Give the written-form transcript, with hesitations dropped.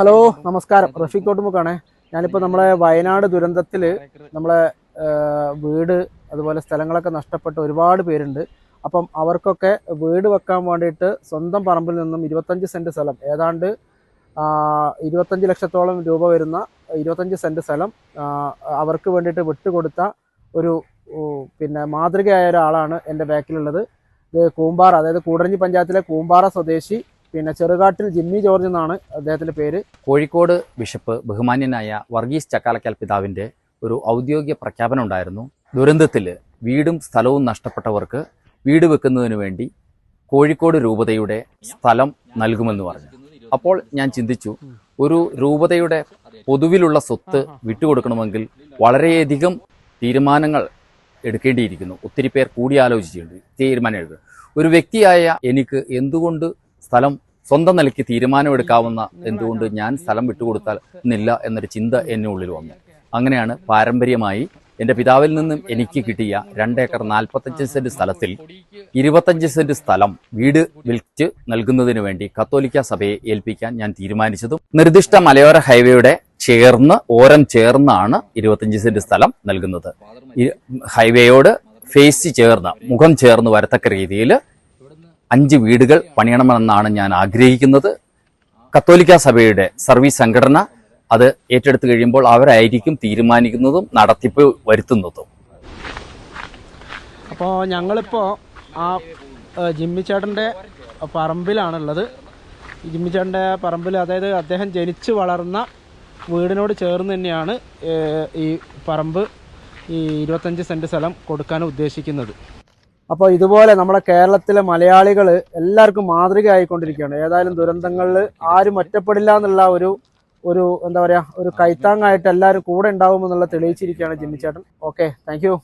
Hello നമസ്കാരം, റഫീഖ് കോട്ടുമുക്കാണേ. ഞാനിപ്പോൾ നമ്മളെ വയനാട് ദുരന്തത്തിൽ നമ്മളെ വീട് അതുപോലെ സ്ഥലങ്ങളൊക്കെ നഷ്ടപ്പെട്ട ഒരുപാട് പേരുണ്ട്. അപ്പം അവർക്കൊക്കെ വീട് വെക്കാൻ വേണ്ടിയിട്ട് സ്വന്തം പറമ്പിൽ നിന്നും 25 സെൻറ്റ് സ്ഥലം, ഏതാണ്ട് 25 ലക്ഷത്തോളം രൂപ വരുന്ന 25 സെൻറ്റ് സ്ഥലം അവർക്ക് വേണ്ടിയിട്ട് വിട്ടുകൊടുത്ത ഒരു പിന്നെ മാതൃകയായ ഒരാളാണ് എൻ്റെ ബാക്കിലുള്ളത്. ഇത് കൂമ്പാറ, അതായത് കൂടരഞ്ഞി പഞ്ചായത്തിലെ കൂമ്പാറ സ്വദേശി, പിന്നെ ചെറുകാട്ടിൽ ജിമ്മി ജോർജ് എന്നാണ് അദ്ദേഹത്തിൻ്റെ പേര്. കോഴിക്കോട് ബിഷപ്പ് ബഹുമാന്യനായ വർഗീസ് ചക്കാലക്കൽ പിതാവിൻ്റെ ഒരു ഔദ്യോഗിക പ്രഖ്യാപനം ഉണ്ടായിരുന്നു. ദുരന്തത്തിൽ വീടും സ്ഥലവും നഷ്ടപ്പെട്ടവർക്ക് വീട് വെക്കുന്നതിന് വേണ്ടി കോഴിക്കോട് രൂപതയുടെ സ്ഥലം നൽകുമെന്ന് പറഞ്ഞു. അപ്പോൾ ഞാൻ ചിന്തിച്ചു, ഒരു രൂപതയുടെ പൊതുവിലുള്ള സ്വത്ത് വിട്ടുകൊടുക്കണമെങ്കിൽ വളരെയധികം തീരുമാനങ്ങൾ എടുക്കേണ്ടിയിരിക്കുന്നു. ഒത്തിരി പേർ കൂടിയാലോചിച്ചിട്ടുണ്ട്, തീരുമാനം എടുക്കുക. ഒരു വ്യക്തിയായ എനിക്ക് എന്തുകൊണ്ട് സ്ഥലം സ്വന്തം നിലയ്ക്ക് തീരുമാനമെടുക്കാവുന്ന, എന്തുകൊണ്ട് ഞാൻ സ്ഥലം വിട്ടുകൊടുത്താൽ എന്നില്ല എന്നൊരു ചിന്ത എന്നെ ഉള്ളിൽ വന്നു. അങ്ങനെയാണ് പാരമ്പര്യമായി എൻ്റെ പിതാവിൽ നിന്നും എനിക്ക് കിട്ടിയ 2 ഏക്കർ 45 സെൻറ്റ് സ്ഥലത്തിൽ 25 സെൻറ്റ് സ്ഥലം വീട് വിൽറ്റ് നൽകുന്നതിന് വേണ്ടി കത്തോലിക്ക സഭയെ ഏൽപ്പിക്കാൻ ഞാൻ തീരുമാനിച്ചതും. നിർദ്ദിഷ്ട മലയോര ഹൈവേയുടെ ഓരം ചേർന്നാണ് 25 സെൻറ്റ് സ്ഥലം നൽകുന്നത്. ഹൈവേയോട് ഫേസ് ചേർന്ന്, മുഖം ചേർന്ന് വരത്തക്ക രീതിയിൽ 5 വീടുകൾ പണിയണമെന്നാണ് ഞാൻ ആഗ്രഹിക്കുന്നത്. കത്തോലിക്ക സഭയുടെ സർവീസ് സംഘടന അത് ഏറ്റെടുത്തു കഴിയുമ്പോൾ അവരായിരിക്കും തീരുമാനിക്കുന്നതും നടത്തിപ്പ് വരുത്തുന്നതും. അപ്പോൾ ഞങ്ങളിപ്പോൾ ആ ജിമ്മിച്ചേട്ടൻ്റെ പറമ്പിലാണുള്ളത്. ജിമ്മിച്ചേട്ടൻ്റെ പറമ്പിൽ, അതായത് അദ്ദേഹം ജനിച്ചു വളർന്ന വീടിനോട് ചേർന്ന് തന്നെയാണ് ഈ പറമ്പ്, ഈ 25 സെൻറ്റ് സ്ഥലം കൊടുക്കാൻ ഉദ്ദേശിക്കുന്നത്. അപ്പോൾ ഇതുപോലെ നമ്മുടെ കേരളത്തിലെ മലയാളികൾ എല്ലാവർക്കും മാതൃകയായിക്കൊണ്ടിരിക്കുകയാണ്. ഏതായാലും ദുരന്തങ്ങളിൽ ആരും ഒറ്റപ്പെടില്ല എന്നുള്ള ഒരു എന്താ പറയുക, ഒരു കൈത്താങ്ങായിട്ട് എല്ലാവരും കൂടെ ഉണ്ടാവുമെന്നുള്ള തെളിയിച്ചിരിക്കുകയാണ് ജിമ്മിച്ചേട്ടൻ. Okay, thank U.